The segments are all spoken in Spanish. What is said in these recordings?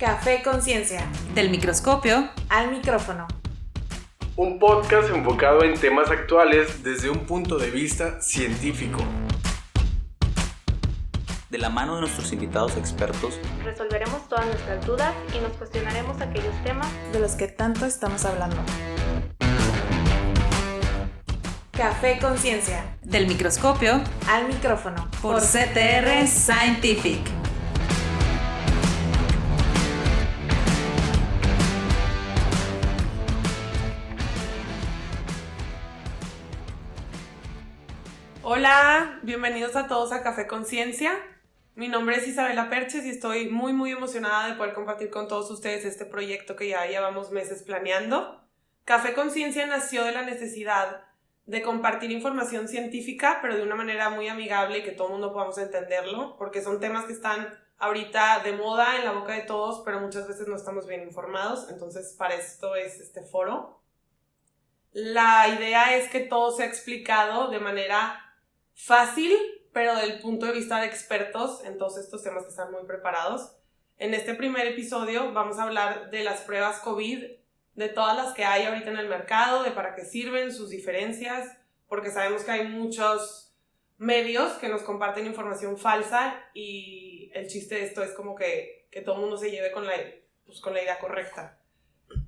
Café Conciencia. Del microscopio al micrófono. Un podcast enfocado en temas actuales desde un punto de vista científico. De la mano de nuestros invitados expertos, resolveremos todas nuestras dudas y nos cuestionaremos aquellos temas de los que tanto estamos hablando. Café Conciencia. Del microscopio al micrófono. Por CTR Scientific. Hola, bienvenidos a todos a Café Conciencia. Mi nombre es Isabela Perches y estoy muy emocionada de poder compartir con todos ustedes este proyecto que ya llevamos meses planeando. Café Conciencia nació de la necesidad de compartir información científica, pero de una manera muy amigable y que todo el mundo podamos entenderlo, porque son temas que están ahorita de moda en la boca de todos, pero muchas veces no estamos bien informados, entonces para esto es este foro. La idea es que todo sea explicado de manera fácil, pero del punto de vista de expertos en todos estos temas que están muy preparados. En este primer episodio vamos a hablar de las pruebas COVID, de todas las que hay ahorita en el mercado, de para qué sirven, sus diferencias, porque sabemos que hay muchos medios que nos comparten información falsa y el chiste de esto es como que todo el mundo se lleve con la idea correcta.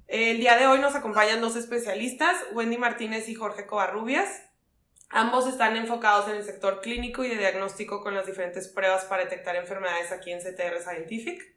El día de hoy nos acompañan dos especialistas, Wendy Martínez y Jorge Covarrubias. Ambos están enfocados en el sector clínico y de diagnóstico con las diferentes pruebas para detectar enfermedades aquí en CTR Scientific.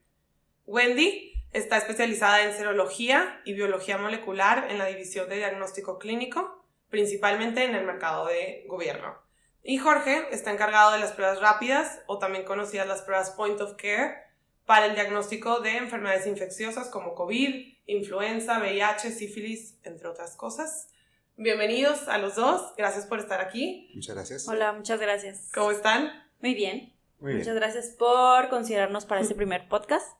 Wendy está especializada en serología y biología molecular en la división de diagnóstico clínico, principalmente en el mercado de gobierno. Y Jorge está encargado de las pruebas rápidas, o también conocidas las pruebas point of care, para el diagnóstico de enfermedades infecciosas como COVID, influenza, VIH, sífilis, entre otras cosas. Bienvenidos a los dos, gracias por estar aquí. Muchas gracias. Hola, muchas gracias. ¿Cómo están? Muy bien. Muy bien. Muchas gracias por considerarnos para este primer podcast.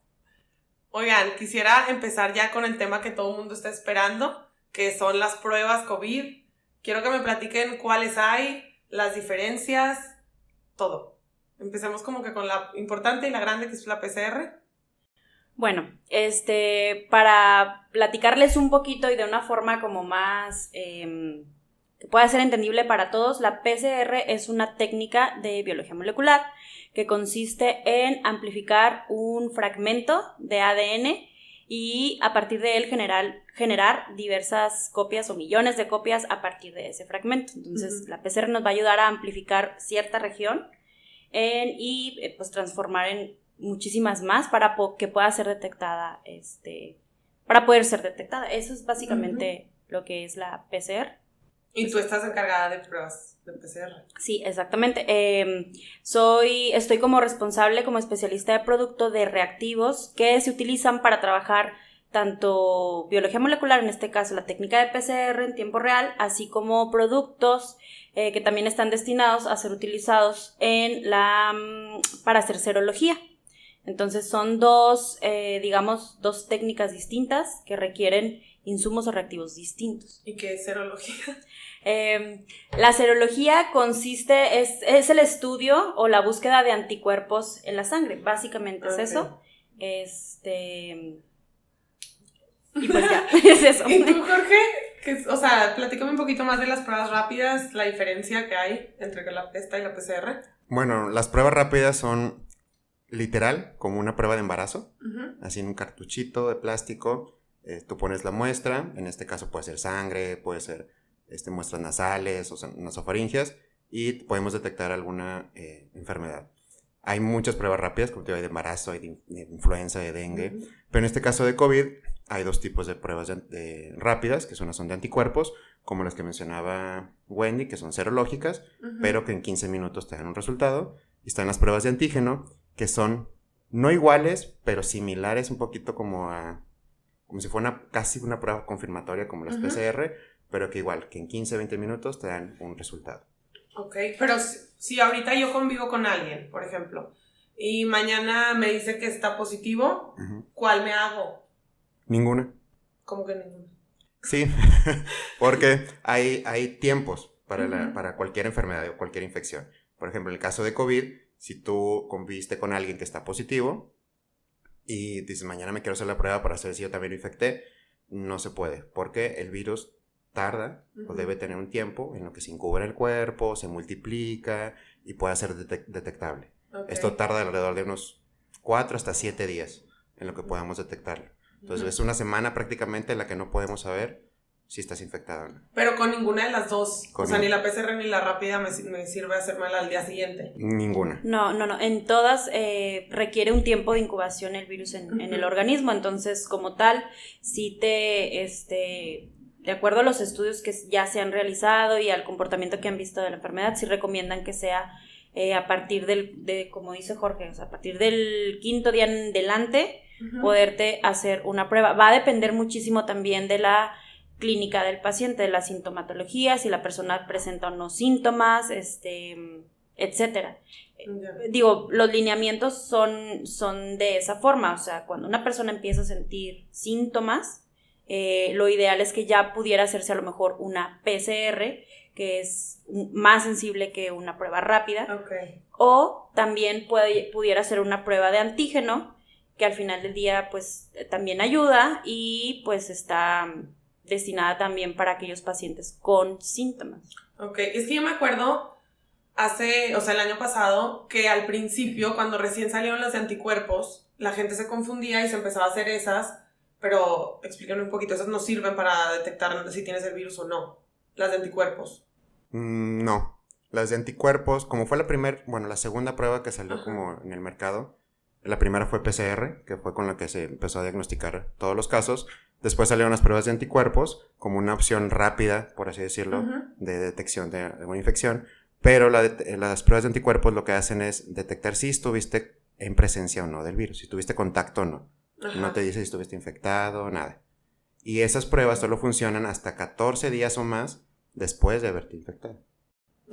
Oigan, quisiera empezar ya con el tema que todo el mundo está esperando, que son las pruebas COVID. Quiero que me platiquen cuáles hay, las diferencias, todo. Empecemos como que con la importante y la grande, que es la PCR. Bueno, para platicarles un poquito y de una forma como más que pueda ser entendible para todos, la PCR es una técnica de biología molecular que consiste en amplificar un fragmento de ADN y a partir de él generar diversas copias o millones de copias a partir de ese fragmento. Entonces, la PCR nos va a ayudar a amplificar cierta región y pues transformar en muchísimas más para que pueda ser detectada, para poder ser detectada. Eso es básicamente lo que es la PCR. Y tú estás encargada de pruebas de PCR. Sí, exactamente. Estoy como responsable, como especialista de producto de reactivos que se utilizan para trabajar tanto biología molecular, en este caso la técnica de PCR en tiempo real, así como productos que también están destinados a ser utilizados para hacer serología. Entonces son dos técnicas distintas que requieren insumos o reactivos distintos. ¿Y qué es serología? La serología es el estudio o la búsqueda de anticuerpos en la sangre, básicamente es eso. Y pues ya, es eso. ¿Y tú, Jorge? Platícame un poquito más de las pruebas rápidas, la diferencia que hay entre esta y la PCR. Bueno, las pruebas rápidas son literal como una prueba de embarazo, así en un cartuchito de plástico, tú pones la muestra, en este caso puede ser sangre, puede ser muestras nasales o nasofaringeas y podemos detectar alguna enfermedad. Hay muchas pruebas rápidas, como te digo, hay de embarazo, hay de influenza, de dengue, pero en este caso de COVID hay dos tipos de pruebas rápidas, que son de anticuerpos, como las que mencionaba Wendy, que son serológicas, pero que en 15 minutos te dan un resultado, y están las pruebas de antígeno, que son no iguales, pero similares un poquito como si fuera casi una prueba confirmatoria como las PCR, pero que igual, que en 15-20 minutos te dan un resultado. Ok, pero si ahorita yo convivo con alguien, por ejemplo, y mañana me dice que está positivo, ¿cuál me hago? Ninguna. ¿Cómo que ninguna? Sí, porque hay tiempos para cualquier enfermedad o cualquier infección. Por ejemplo, en el caso de COVID, si tú conviviste con alguien que está positivo y dices, mañana me quiero hacer la prueba para saber si yo también lo infecté, no se puede, porque el virus tarda o debe tener un tiempo en lo que se incuba en el cuerpo, se multiplica y puede ser detectable. Okay. Esto tarda alrededor de unos 4 hasta 7 días en lo que podamos detectarlo. Entonces es una semana prácticamente en la que no podemos saber si estás infectado o no. Pero con ninguna de las dos, o sea, ni la PCR ni la rápida me sirve hacérmela al día siguiente. Ninguna. No. En todas requiere un tiempo de incubación el virus en el organismo. Entonces, como tal, si de acuerdo a los estudios que ya se han realizado y al comportamiento que han visto de la enfermedad, sí recomiendan que sea a partir como dice Jorge, o sea, a partir del 5º día en adelante, poderte hacer una prueba. Va a depender muchísimo también de la clínica del paciente, de la sintomatología, si la persona presenta o no síntomas, etcétera. Digo, los lineamientos son de esa forma, o sea, cuando una persona empieza a sentir síntomas, lo ideal es que ya pudiera hacerse a lo mejor una PCR, que es más sensible que una prueba rápida, o también pudiera ser una prueba de antígeno, que al final del día pues también ayuda y pues está destinada también para aquellos pacientes con síntomas. Ok, es que yo me acuerdo el año pasado, que al principio, cuando recién salieron las de anticuerpos, la gente se confundía y se empezaba a hacer esas, pero explíquenme un poquito, esas no sirven para detectar si tienes el virus o no, las de anticuerpos. No, las de anticuerpos, como fue la segunda prueba que salió como en el mercado, la primera fue PCR, que fue con la que se empezó a diagnosticar todos los casos. Después salieron las pruebas de anticuerpos como una opción rápida, por así decirlo, de detección de una infección. Pero las pruebas de anticuerpos lo que hacen es detectar si estuviste en presencia o no del virus, si tuviste contacto o no. No te dice si estuviste infectado, nada. Y esas pruebas solo funcionan hasta 14 días o más después de haberte infectado.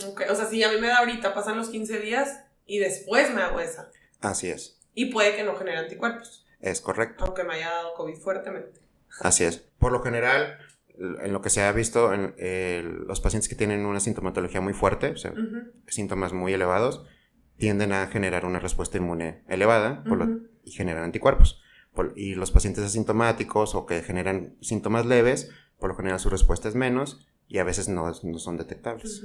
Ok, o sea, si a mí me da ahorita, pasan los 15 días y después me hago esa. Así es. Y puede que no genere anticuerpos. Es correcto. Aunque me haya dado COVID fuertemente. Así es. Por lo general, en lo que se ha visto, los pacientes que tienen una sintomatología muy fuerte, o sea, síntomas muy elevados, tienden a generar una respuesta inmune elevada y generan anticuerpos. Y los pacientes asintomáticos o que generan síntomas leves, por lo general su respuesta es menos y a veces no son detectables.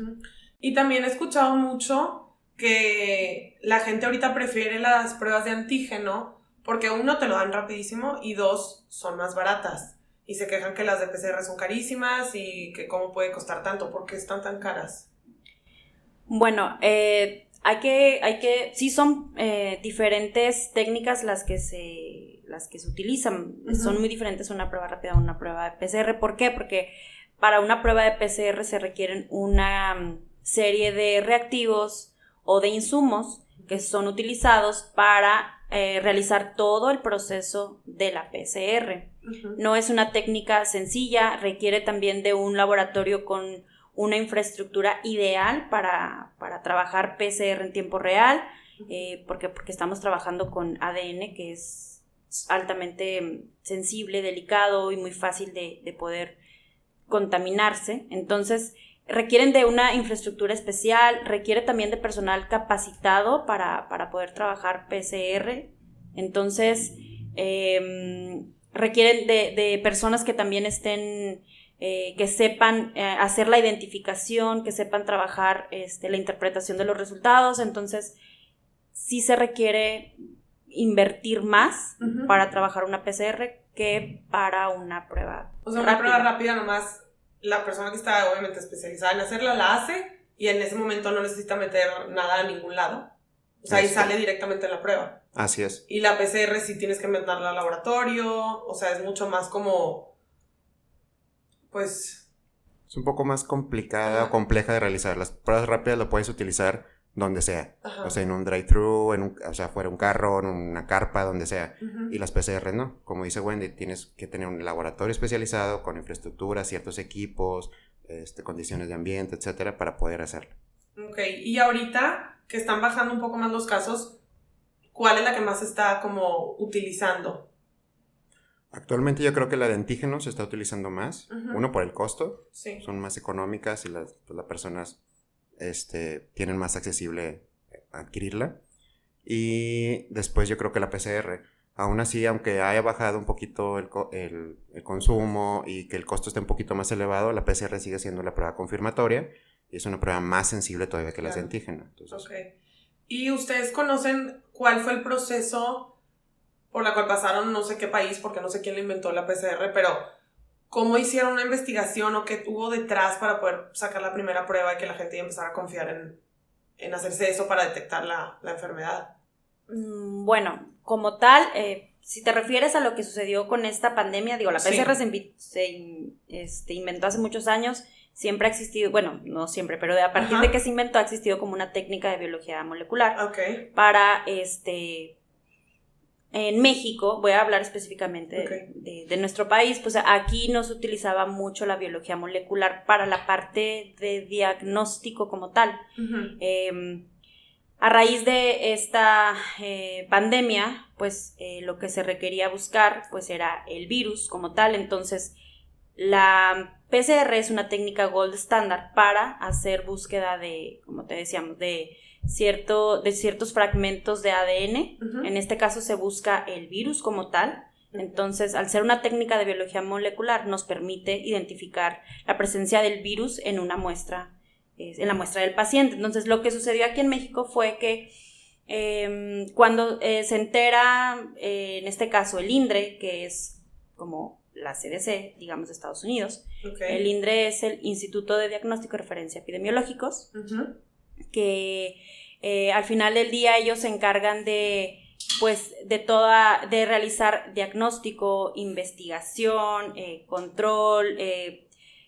Y también he escuchado mucho que la gente ahorita prefiere las pruebas de antígeno porque 1, te lo dan rapidísimo y 2, son más baratas. Y se quejan que las de PCR son carísimas y que cómo puede costar tanto, ¿por qué están tan caras? Bueno, sí son diferentes técnicas las que se utilizan. Son muy diferentes una prueba rápida a una prueba de PCR. ¿Por qué? Porque para una prueba de PCR se requieren una serie de reactivos o de insumos que son utilizados para realizar todo el proceso de la PCR. No es una técnica sencilla, requiere también de un laboratorio con una infraestructura ideal para trabajar PCR en tiempo real, porque estamos trabajando con ADN, que es altamente sensible, delicado y muy fácil de poder contaminarse. Entonces requieren de una infraestructura especial, requiere también de personal capacitado para poder trabajar PCR. Entonces requieren de personas que también estén, que sepan hacer la identificación, que sepan trabajar la interpretación de los resultados. Entonces sí se requiere invertir más para trabajar una PCR que para una prueba O sea, una prueba rápida nomás, la persona que está obviamente especializada en hacerla la hace y en ese momento no necesita meter nada a ningún lado. O sea, ahí sale directamente en la prueba. Así es. Y la PCR sí tienes que meterla al laboratorio, o sea, es mucho más como, pues... Es un poco más complicada o compleja de realizar. Las pruebas rápidas lo puedes utilizar donde sea. O sea, en un drive-thru, o sea, fuera un carro, en una carpa, donde sea. Y las PCR no. Como dice Wendy, tienes que tener un laboratorio especializado con infraestructura, ciertos equipos, condiciones de ambiente, etcétera, para poder hacerlo. Ok, y ahorita que están bajando un poco más los casos, ¿cuál es la que más se está como utilizando? Actualmente yo creo que la de antígeno se está utilizando más. Uno, por el costo. Sí. Son más económicas y las personas tienen más accesible adquirirla. Y después yo creo que la PCR. aún así, aunque haya bajado un poquito el consumo y que el costo esté un poquito más elevado, la PCR sigue siendo la prueba confirmatoria y es una prueba más sensible todavía que las de antígeno. Entonces, Ok. ¿Y ustedes conocen cuál fue el proceso por la cual pasaron no sé qué país, porque no sé quién le inventó la PCR, pero cómo hicieron una investigación o qué tuvo detrás para poder sacar la primera prueba y que la gente ya empezara a confiar en hacerse eso para detectar la enfermedad? Bueno, como tal, si te refieres a lo que sucedió con esta pandemia, digo, la PCR se inventó hace muchos años, siempre ha existido, bueno, no siempre, pero a partir de que se inventó ha existido como una técnica de biología molecular para, en México, voy a hablar específicamente de nuestro país, pues aquí no se utilizaba mucho la biología molecular para la parte de diagnóstico como tal. A raíz de esta pandemia, pues lo que se requería buscar pues era el virus como tal. Entonces la PCR es una técnica gold standard para hacer búsqueda de, como te decíamos, de ciertos fragmentos de ADN. En este caso se busca el virus como tal. Entonces, al ser una técnica de biología molecular, nos permite identificar la presencia del virus en una muestra, en la muestra del paciente. Entonces, lo que sucedió aquí en México fue que cuando se entera, en este caso el INDRE, que es como la CDC, digamos, de Estados Unidos, el INDRE es el Instituto de Diagnóstico y Referencia Epidemiológicos, que al final del día ellos se encargan de realizar diagnóstico, investigación, control,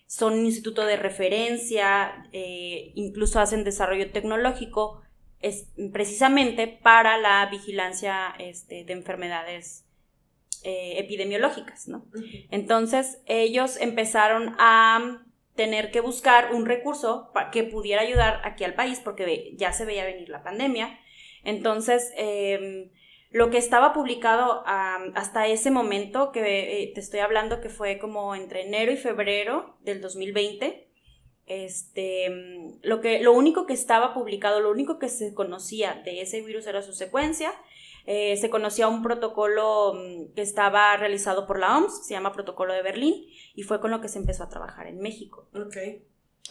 son un instituto de referencia, incluso hacen desarrollo tecnológico, precisamente para la vigilancia de enfermedades epidemiológicas, ¿no? Entonces ellos empezaron a tener que buscar un recurso que pudiera ayudar aquí al país, porque ya se veía venir la pandemia. Entonces lo que estaba publicado hasta ese momento, que te estoy hablando que fue como entre enero y febrero del 2020, lo único que estaba publicado, lo único que se conocía de ese virus era su secuencia. Se conocía un protocolo que estaba realizado por la OMS, se llama Protocolo de Berlín, y fue con lo que se empezó a trabajar en México.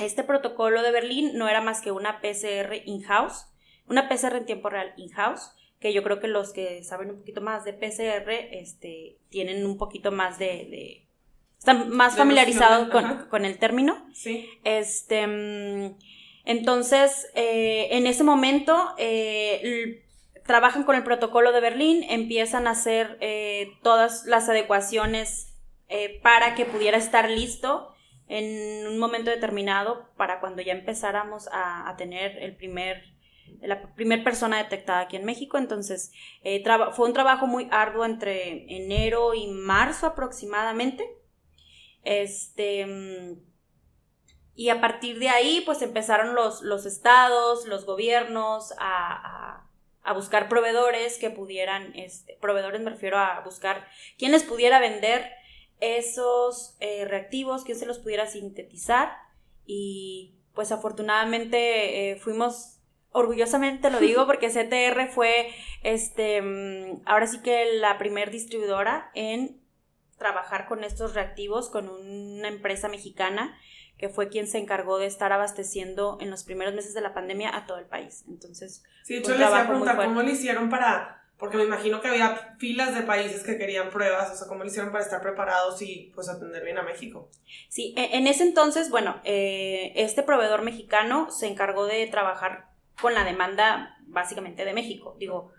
Este protocolo de Berlín no era más que una PCR in-house, una PCR en tiempo real in-house, que yo creo que los que saben un poquito más de PCR tienen un poquito más están más familiarizados con el término. Sí. Entonces, en ese momento trabajan con el protocolo de Berlín, empiezan a hacer todas las adecuaciones para que pudiera estar listo en un momento determinado para cuando ya empezáramos a tener la primera persona detectada aquí en México. Entonces fue un trabajo muy arduo entre enero y marzo aproximadamente. Y a partir de ahí pues empezaron los estados, los gobiernos a buscar proveedores que pudieran, proveedores me refiero a buscar quién les pudiera vender esos reactivos, quién se los pudiera sintetizar, y pues afortunadamente fuimos, orgullosamente lo digo porque CTR fue ahora sí que la primer distribuidora en trabajar con estos reactivos con una empresa mexicana que fue quien se encargó de estar abasteciendo en los primeros meses de la pandemia a todo el país. Entonces, sí, de hecho les iba a preguntar cómo le hicieron porque me imagino que había filas de países que querían pruebas, o sea, cómo le hicieron para estar preparados y pues atender bien a México. Sí, en ese entonces, bueno, este proveedor mexicano se encargó de trabajar con la demanda básicamente de México. Digo,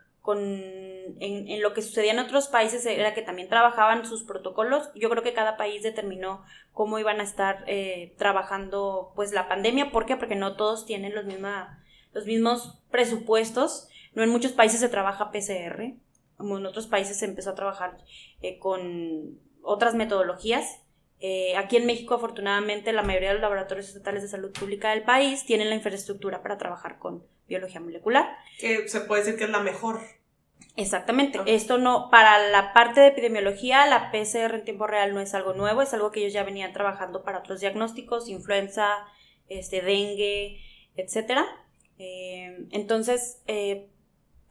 en lo que sucedía en otros países era que también trabajaban sus protocolos. Yo creo que cada país determinó cómo iban a estar trabajando pues la pandemia. ¿Por qué? Porque no todos tienen los mismos presupuestos. No en muchos países se trabaja PCR, como en otros países se empezó a trabajar con otras metodologías. Aquí en México, afortunadamente, la mayoría de los laboratorios estatales de salud pública del país tienen la infraestructura para trabajar con biología molecular. Que se puede decir que es la mejor. Exactamente. Esto no, para la parte de epidemiología, la PCR en tiempo real no es algo nuevo, es algo que ellos ya venían trabajando para otros diagnósticos, influenza, dengue, etcétera. Entonces,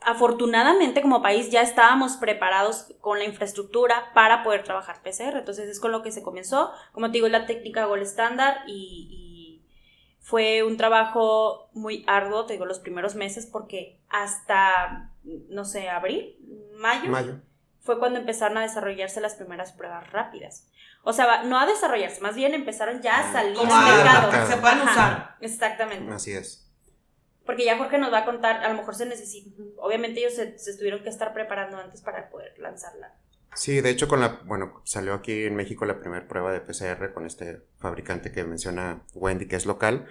afortunadamente como país ya estábamos preparados con la infraestructura para poder trabajar PCR, entonces es con lo que se comenzó. Como te digo, es la técnica Gold Standard y fue un trabajo muy arduo, te digo, los primeros meses, porque hasta, no sé, abril, mayo, fue cuando empezaron a desarrollarse las primeras pruebas rápidas. O sea, no a desarrollarse, más bien empezaron ya a salir Como al mercado. se pueden usar. Exactamente. Así es. Porque ya Jorge nos va a contar, a lo mejor se necesita, obviamente ellos se tuvieron que estar preparando antes para poder lanzarla. Sí, de hecho salió aquí en México la primera prueba de PCR con este fabricante que menciona Wendy, que es local,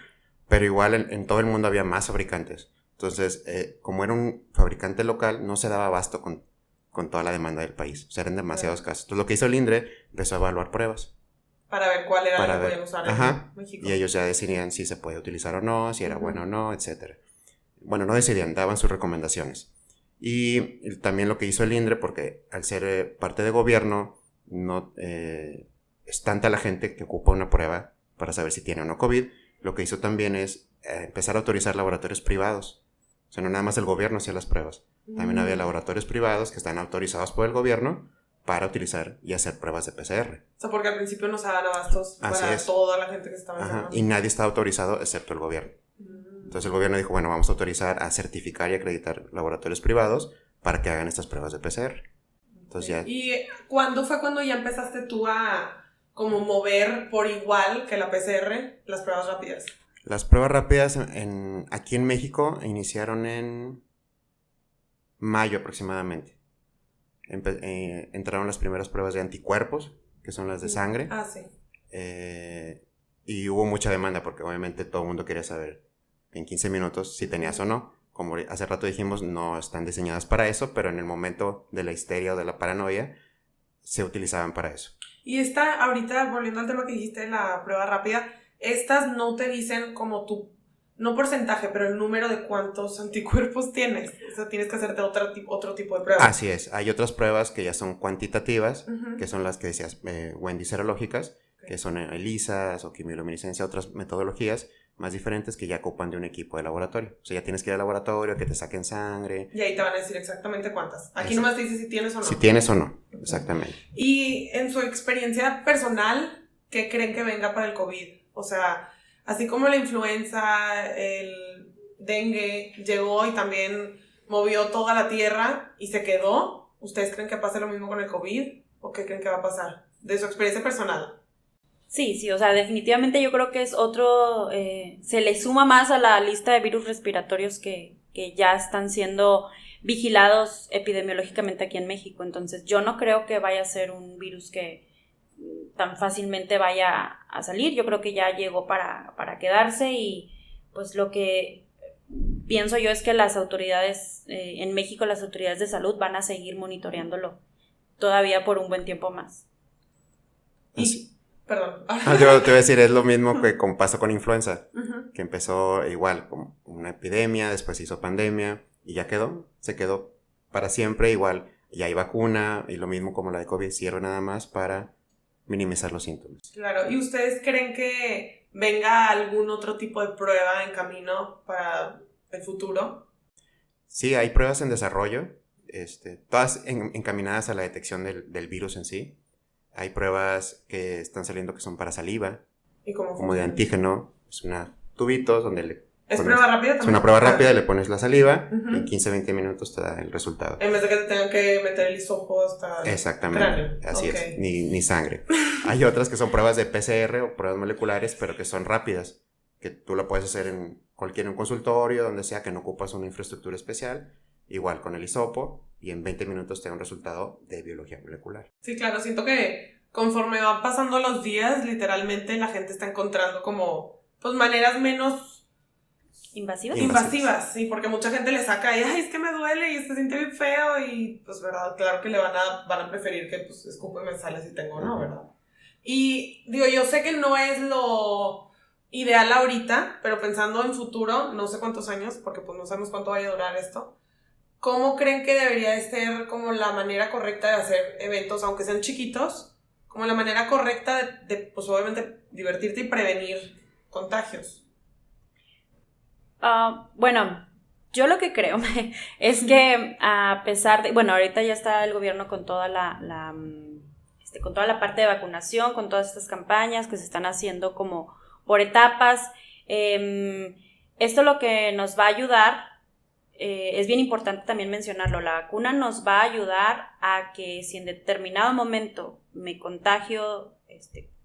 pero igual en todo el mundo había más fabricantes. Entonces, como era un fabricante local, no se daba abasto con toda la demanda del país. O sea, eran demasiados casos. Entonces, lo que hizo el INDRE, empezó a evaluar pruebas. Para ver cuál era la que podían usar en México. Y ellos ya decidían si se puede utilizar o no, si era bueno o no, etc. Bueno, no decidían, daban sus recomendaciones. Y también lo que hizo el INDRE, porque al ser parte de gobierno, no es tanta la gente que ocupa una prueba para saber si tiene o no COVID, lo que hizo también es empezar a autorizar laboratorios privados. O sea, no nada más el gobierno hacía las pruebas. También había laboratorios privados que están autorizados por el gobierno para utilizar y hacer pruebas de PCR. O sea, porque al principio no se daban abastos para toda la gente que estaba enferma. Y nadie estaba autorizado excepto el gobierno. Entonces el gobierno dijo, bueno, vamos a autorizar a certificar y acreditar laboratorios privados para que hagan estas pruebas de PCR. Entonces ya... ¿Y cuándo fue cuando ya empezaste tú a como mover por igual que la PCR las pruebas rápidas? Las pruebas rápidas aquí en México iniciaron en mayo aproximadamente. Entraron las primeras pruebas de anticuerpos, que son las de sangre. Sí. Y hubo mucha demanda porque obviamente todo el mundo quería saber en 15 minutos si tenías o no. Como hace rato dijimos, no están diseñadas para eso, pero en el momento de la histeria o de la paranoia se utilizaban para eso. Y ahorita volviendo al tema que dijiste, la prueba rápida, estas no te dicen como no porcentaje, pero el número de cuántos anticuerpos tienes. O sea, tienes que hacerte otro tipo de pruebas. Así es. Hay otras pruebas que ya son cuantitativas, que son las que decías, Wendy, serológicas, que son ELISAs o quimioluminiscencia, otras metodologías más diferentes que ya ocupan de un equipo de laboratorio. O sea, ya tienes que ir al laboratorio, que te saquen sangre. Y ahí te van a decir exactamente cuántas. Aquí nomás te dice si tienes o no. Si tienes o no, exactamente. Y en su experiencia personal, ¿qué creen que venga para el COVID? O sea, así como la influenza, el dengue llegó y también movió toda la tierra y se quedó, ¿ustedes creen que pase lo mismo con el COVID? ¿O qué creen que va a pasar? De su experiencia personal. Sí, o sea, definitivamente yo creo que es otro, se le suma más a la lista de virus respiratorios que ya están siendo vigilados epidemiológicamente aquí en México. Entonces yo no creo que vaya a ser un virus que tan fácilmente vaya a salir. Yo creo que ya llegó para quedarse y pues lo que pienso yo es que las autoridades, en México las autoridades de salud van a seguir monitoreándolo todavía por un buen tiempo más. Perdón. Yo te voy a decir, es lo mismo que pasó con influenza, que empezó igual como una epidemia, después se hizo pandemia y ya se quedó para siempre igual. Ya hay vacuna y lo mismo como la de COVID, sirve nada más para minimizar los síntomas. Claro, ¿y ustedes creen que venga algún otro tipo de prueba en camino para el futuro? Sí, hay pruebas en desarrollo, todas encaminadas a la detección del virus en sí. Hay pruebas que están saliendo que son para saliva, ¿Y cómo como de antígeno. Es una tubitos donde ¿Es prueba rápida también? Es una prueba rápida, le pones la saliva y en 15-20 minutos te da el resultado. En vez de que te tengan que meter el hisopo hasta Exactamente, cráneo. Así es, ni sangre. Hay otras que son pruebas de PCR o pruebas moleculares, pero que son rápidas, que tú la puedes hacer en un consultorio, donde sea, que no ocupas una infraestructura especial, igual con el hisopo, y en 20 minutos te da un resultado de biología molecular. Sí, claro, siento que conforme van pasando los días, literalmente la gente está encontrando como, pues, maneras menos invasivas, sí, porque mucha gente le saca y, ay, es que me duele y se siente bien feo y, pues, verdad, claro que le van a preferir que, pues, escupo y me sale si tengo o no, ¿verdad? Y, digo, yo sé que no es lo ideal ahorita, pero pensando en futuro, no sé cuántos años, porque, pues, no sabemos cuánto vaya a durar esto, ¿cómo creen que debería de ser como la manera correcta de hacer eventos, aunque sean chiquitos, como la manera correcta de pues, obviamente, divertirte y prevenir contagios? Bueno, Yo lo que creo es que a pesar de, bueno, ahorita ya está el gobierno con toda con toda la parte de vacunación, con todas estas campañas que se están haciendo como por etapas. Esto lo que nos va a ayudar, es bien importante también mencionarlo, la vacuna nos va a ayudar a que si en determinado momento me contagio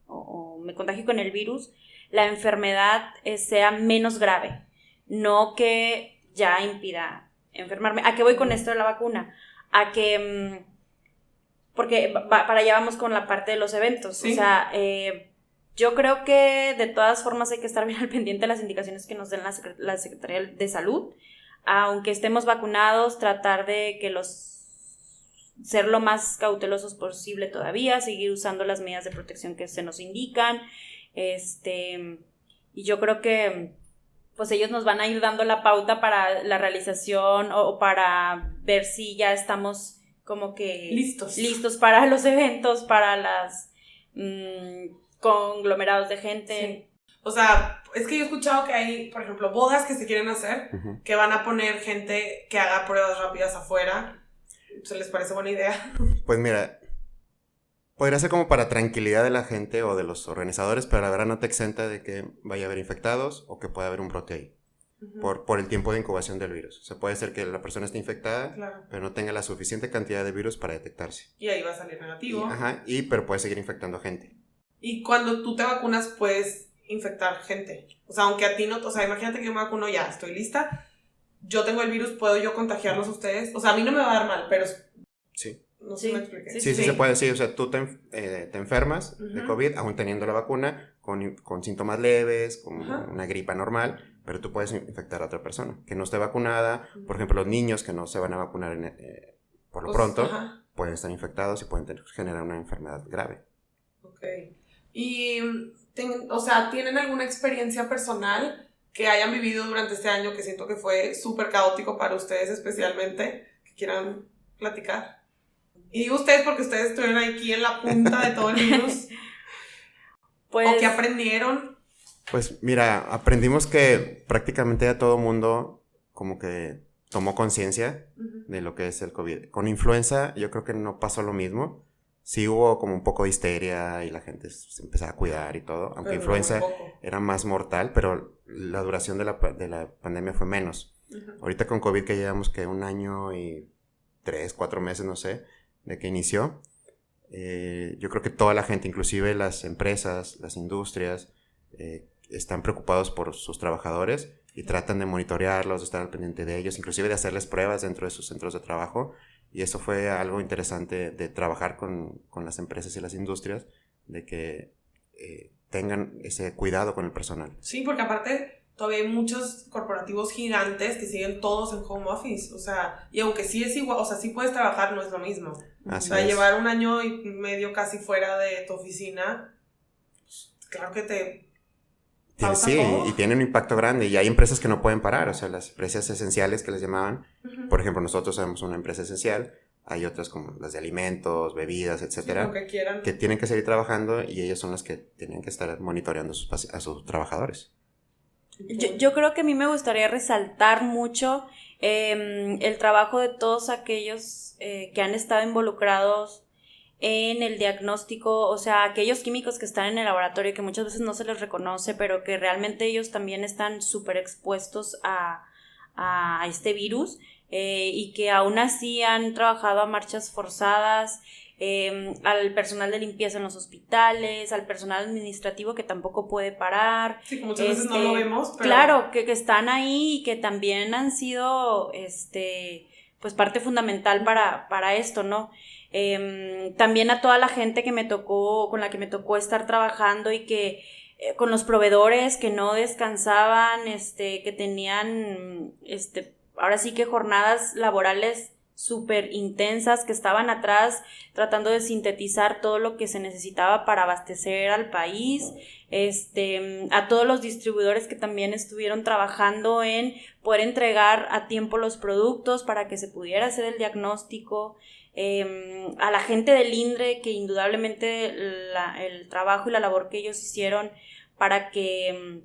o me contagio con el virus, la enfermedad sea menos grave, no que ya impida enfermarme. ¿A qué voy con esto de la vacuna? A que, porque para allá vamos con la parte de los eventos, ¿sí? O sea, yo creo que de todas formas hay que estar bien al pendiente de las indicaciones que nos den la Secretaría de Salud, aunque estemos vacunados, tratar de que ser lo más cautelosos posible todavía, seguir usando las medidas de protección que se nos indican, y yo creo que pues ellos nos van a ir dando la pauta para la realización o para ver si ya estamos como que listos para los eventos, para las conglomerados de gente. Sí. O sea, es que yo he escuchado que hay, por ejemplo, bodas que se quieren hacer, que van a poner gente que haga pruebas rápidas afuera. ¿Se les parece buena idea? Pues mira, podría ser como para tranquilidad de la gente o de los organizadores, pero la verdad no te exenta de que vaya a haber infectados o que pueda haber un brote ahí. Por el tiempo de incubación del virus. O sea, puede ser que la persona esté infectada, claro, pero no tenga la suficiente cantidad de virus para detectarse. Y ahí va a salir negativo. Pero puede seguir infectando gente. Y cuando tú te vacunas, puedes infectar gente. O sea, aunque a ti no... O sea, imagínate que yo me vacuno ya, estoy lista. Yo tengo el virus, ¿puedo yo contagiarlos a ustedes? O sea, a mí no me va a dar mal, pero... Sí. No sé si me expliqué. Sí, se puede decir. O sea, tú te enfermas de COVID, aún teniendo la vacuna, con síntomas leves, con una gripa normal, pero tú puedes infectar a otra persona que no esté vacunada. Por ejemplo, los niños que no se van a vacunar por lo pronto, pueden estar infectados y pueden generar una enfermedad grave. Ok. Y, o sea, ¿tienen alguna experiencia personal que hayan vivido durante este año que siento que fue súper caótico para ustedes especialmente, que quieran platicar? Y digo ustedes porque ustedes estuvieron aquí en la punta de todo el virus. Pues, ¿o qué aprendieron? Pues mira, aprendimos que prácticamente ya todo mundo como que tomó conciencia de lo que es el COVID. Con influenza yo creo que no pasó lo mismo. Sí hubo como un poco de histeria y la gente se empezaba a cuidar y todo, aunque pero influenza era más mortal, pero la duración de la pandemia fue menos. Ahorita con COVID que llevamos que 1 año y 3, 4 meses, no sé, de que inició, yo creo que toda la gente, inclusive las empresas, las industrias, están preocupados por sus trabajadores y tratan de monitorearlos, de estar al pendiente de ellos, inclusive de hacerles pruebas dentro de sus centros de trabajo. Y eso fue algo interesante de trabajar con las empresas y las industrias, de que tengan ese cuidado con el personal. Sí, porque aparte todavía hay muchos corporativos gigantes que siguen todos en home office, o sea, y aunque sí es igual, o sea, sí puedes trabajar, no es lo mismo. Así o sea, es. Llevar 1 año y medio casi fuera de tu oficina, claro que te... Sí, y tiene un impacto grande, y hay empresas que no pueden parar, o sea, las empresas esenciales que les llamaban, por ejemplo, nosotros somos una empresa esencial, hay otras como las de alimentos, bebidas, etcétera, que tienen que seguir trabajando y ellas son las que tienen que estar monitoreando a sus trabajadores. Yo creo que a mí me gustaría resaltar mucho el trabajo de todos aquellos que han estado involucrados en el diagnóstico, o sea, aquellos químicos que están en el laboratorio que muchas veces no se les reconoce, pero que realmente ellos también están súper expuestos a este virus, y que aún así han trabajado a marchas forzadas, al personal de limpieza en los hospitales, al personal administrativo que tampoco puede parar. Sí, muchas veces no lo vemos, pero... Claro, que están ahí y que también han sido pues parte fundamental para esto, ¿no? También a toda la gente con la que me tocó estar trabajando y que con los proveedores que no descansaban, que tenían ahora sí que jornadas laborales súper intensas, que estaban atrás tratando de sintetizar todo lo que se necesitaba para abastecer al país, a todos los distribuidores que también estuvieron trabajando en poder entregar a tiempo los productos para que se pudiera hacer el diagnóstico, a la gente del INDRE, que indudablemente el trabajo y la labor que ellos hicieron para que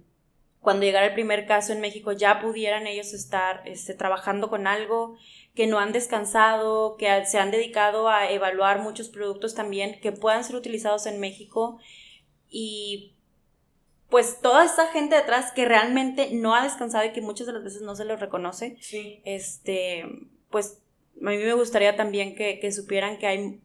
cuando llegara el primer caso en México ya pudieran ellos estar trabajando con algo, que no han descansado, que se han dedicado a evaluar muchos productos también que puedan ser utilizados en México, y pues toda esta gente detrás que realmente no ha descansado y que muchas de las veces no se les reconoce. Sí. Pues a mí me gustaría también que supieran que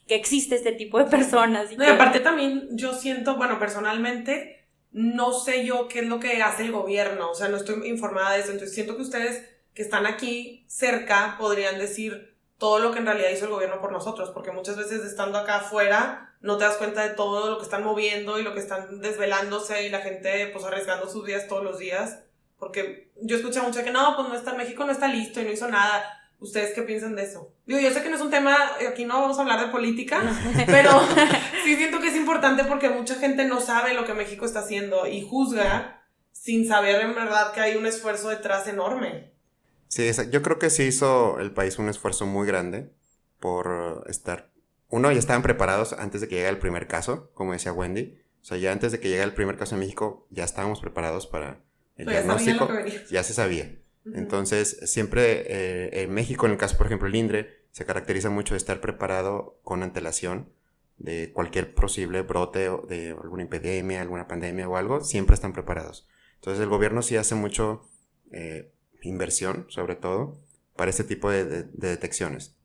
existe este tipo de personas. Y aparte también yo siento, bueno, personalmente no sé yo qué es lo que hace el gobierno, o sea, no estoy informada de eso, entonces siento que ustedes que están aquí cerca podrían decir todo lo que en realidad hizo el gobierno por nosotros, porque muchas veces estando acá afuera no te das cuenta de todo lo que están moviendo y lo que están desvelándose y la gente pues arriesgando sus vidas todos los días, porque yo escuché mucho que no, pues México no está listo y no hizo nada. ¿Ustedes qué piensan de eso? Digo, yo sé que no es un tema, aquí no vamos a hablar de política, pero sí siento que es importante porque mucha gente no sabe lo que México está haciendo y juzga sin saber en verdad que hay un esfuerzo detrás enorme. Sí, yo creo que sí hizo el país un esfuerzo muy grande por estar... Uno, ya estaban preparados antes de que llegara el primer caso, como decía Wendy. O sea, ya antes de que llegara el primer caso en México, ya estábamos preparados para el diagnóstico. Ya se sabía. Entonces, siempre en México, en el caso, por ejemplo, el INDRE, se caracteriza mucho de estar preparado con antelación de cualquier posible brote de alguna epidemia, alguna pandemia o algo, siempre están preparados. Entonces, el gobierno sí hace mucho inversión, sobre todo, para este tipo de detecciones.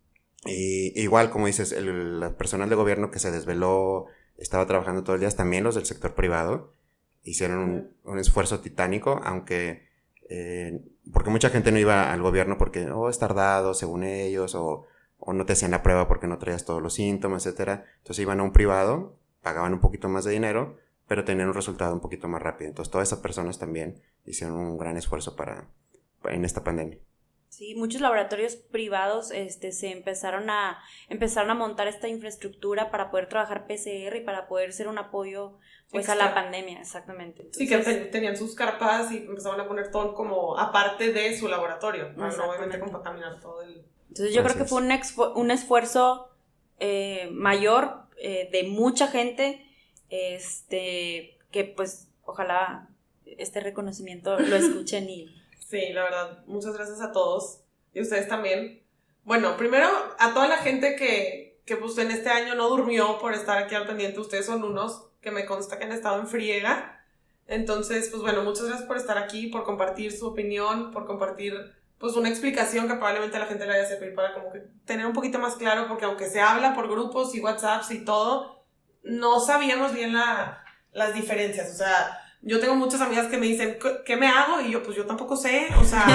Y igual, como dices, el personal de gobierno que se desveló, estaba trabajando todo el día, también los del sector privado, hicieron un esfuerzo titánico, aunque... porque mucha gente no iba al gobierno porque es tardado según ellos o no te hacían la prueba porque no traías todos los síntomas, etcétera. Entonces iban a un privado, pagaban un poquito más de dinero, pero tenían un resultado un poquito más rápido. Entonces todas esas personas también hicieron un gran esfuerzo en esta pandemia. Sí, muchos laboratorios privados se empezaron a montar esta infraestructura para poder trabajar PCR y para poder ser un apoyo pues a la pandemia, exactamente. Entonces, sí, que tenían sus carpas y empezaban a poner todo como aparte de su laboratorio, para no obviamente contaminar todo el... Entonces yo creo que fue un esfuerzo mayor de mucha gente, que pues ojalá este reconocimiento lo escuchen y... Sí, la verdad, muchas gracias a todos y ustedes también. Bueno, primero a toda la gente que pues en este año no durmió por estar aquí al pendiente. Ustedes son unos que me consta que han estado en friega. Entonces, pues bueno, muchas gracias por estar aquí, por compartir su opinión, por compartir pues una explicación que probablemente a la gente le vaya a servir para como que tener un poquito más claro, porque aunque se habla por grupos y WhatsApps y todo, no sabíamos bien las diferencias, o sea... Yo tengo muchas amigas que me dicen, ¿qué me hago? Y yo, pues yo tampoco sé, o sea,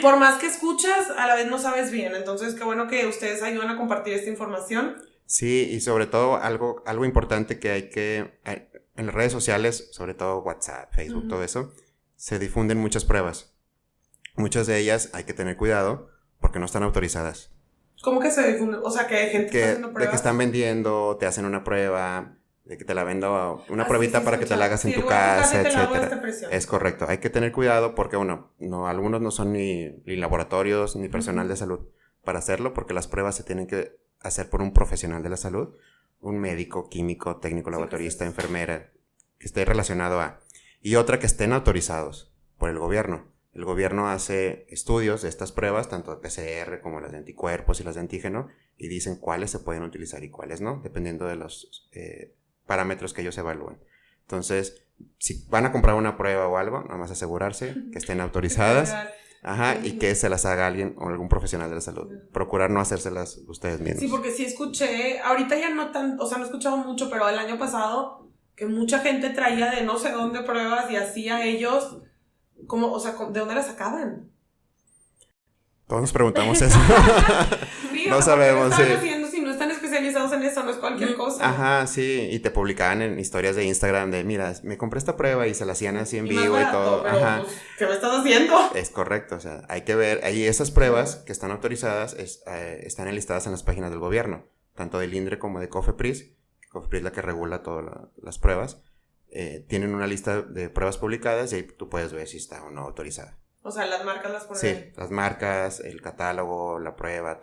por más que escuchas, a la vez no sabes bien. Entonces, qué bueno que ustedes ayudan a compartir esta información. Sí, y sobre todo algo importante que hay que, en las redes sociales, sobre todo WhatsApp, Facebook, todo eso, se difunden muchas pruebas. Muchas de ellas hay que tener cuidado porque no están autorizadas. ¿Cómo que se difunden? O sea, que hay gente que está haciendo pruebas. De que están vendiendo, te hacen una prueba... de que te la vendo una pruebita para que te la hagas en tu casa, etcétera. Es correcto. Hay que tener cuidado porque, algunos no son ni laboratorios ni personal de salud para hacerlo, porque las pruebas se tienen que hacer por un profesional de la salud, un médico, químico, técnico, laboratorista, enfermera, que esté relacionado a... Y otra, que estén autorizados por el gobierno. El gobierno hace estudios de estas pruebas, tanto de PCR como las de anticuerpos y las de antígeno, y dicen cuáles se pueden utilizar y cuáles no, dependiendo de los... parámetros que ellos evalúan. Entonces, si van a comprar una prueba o algo, nada más asegurarse que estén autorizadas, y que se las haga alguien o algún profesional de la salud. Procurar no hacérselas ustedes mismos. Sí, porque sí escuché, ahorita ya no tan, o sea, no he escuchado mucho, pero el año pasado que mucha gente traía de no sé dónde pruebas y hacía ellos, como, o sea, ¿de dónde las sacaban? Todos nos preguntamos eso. Sí, no sabemos, sí. Haciendo, si no están especializados en eso, no es cualquier cosa. Ajá, sí, y te publicaban en historias de Instagram de, mira, me compré esta prueba y se la hacían así en vivo barato, y todo. Pero, ajá. Pues, ¿qué me estás haciendo? Es correcto, o sea, hay que ver, ahí esas pruebas que están autorizadas están enlistadas en las páginas del gobierno, tanto del INDRE como de COFEPRIS. COFEPRIS es la que regula todas las pruebas. Tienen una lista de pruebas publicadas y ahí tú puedes ver si está o no autorizada. O sea, las marcas las ponen Sí, ahí. las marcas, el catálogo, la prueba,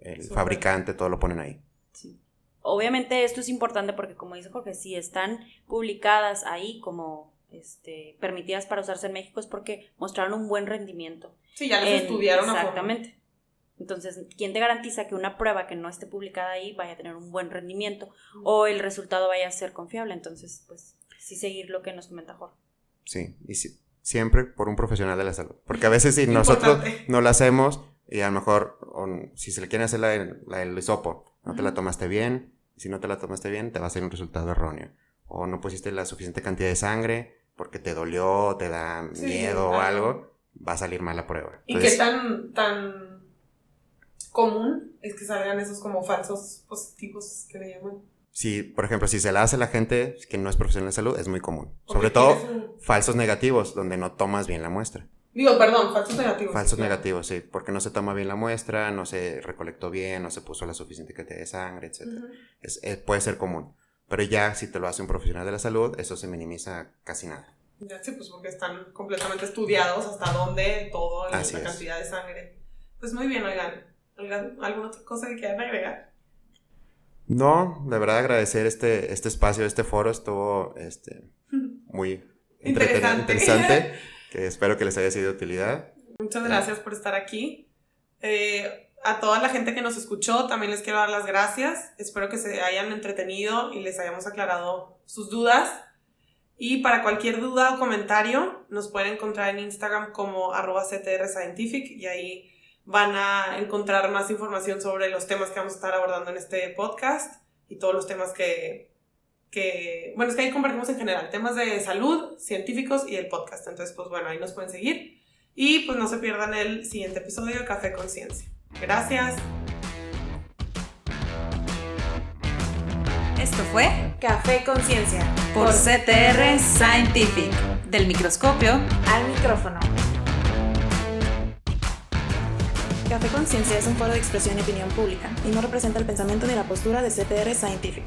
el fabricante, todo lo ponen ahí. Sí. Obviamente esto es importante porque, como dice Jorge, si están publicadas ahí como permitidas para usarse en México es porque mostraron un buen rendimiento. Sí, ya los estudiaron a fondo. Exactamente. Entonces, ¿quién te garantiza que una prueba que no esté publicada ahí vaya a tener un buen rendimiento o el resultado vaya a ser confiable? Entonces, pues, sí seguir lo que nos comenta Jorge. Sí, y siempre por un profesional de la salud. Porque a veces si nosotros no la hacemos y a lo mejor si se le quiere hacer la del hisopo, no te la tomaste bien, y si no te la tomaste bien te va a ser un resultado erróneo. O no pusiste la suficiente cantidad de sangre porque te dolió, te da miedo o algo, va a salir mal la prueba. Entonces, ¿y qué tan común es que salgan esos como falsos positivos que le llaman? Sí, por ejemplo, si se la hace la gente que no es profesional de salud, es muy común. Sobre todo falsos negativos, donde no tomas bien la muestra. Falsos negativos. Falsos negativos, sí, porque no se toma bien la muestra, no se recolectó bien, no se puso la suficiente cantidad de sangre, etc. Puede ser común. Pero ya si te lo hace un profesional de la salud, eso se minimiza casi nada. Ya, sí, pues porque están completamente estudiados hasta dónde, todo, la cantidad de sangre. Pues muy bien, oigan, ¿alguna otra cosa que quieran agregar? No, de verdad agradecer este espacio, este foro estuvo muy interesante, que espero que les haya sido de utilidad. Muchas gracias por estar aquí. A toda la gente que nos escuchó también les quiero dar las gracias. Espero que se hayan entretenido y les hayamos aclarado sus dudas. Y para cualquier duda o comentario nos pueden encontrar en Instagram como @CTRScientific y ahí van a encontrar más información sobre los temas que vamos a estar abordando en este podcast y todos los temas bueno, es que ahí compartimos en general temas de salud, científicos y el podcast. Entonces, pues bueno, ahí nos pueden seguir y pues no se pierdan el siguiente episodio de Café con Ciencia. Gracias. Esto fue Café con Ciencia. por CTR Scientific, del microscopio Al micrófono. Café con Ciencia es un foro de expresión y opinión pública y no representa el pensamiento ni la postura de CTR Scientific.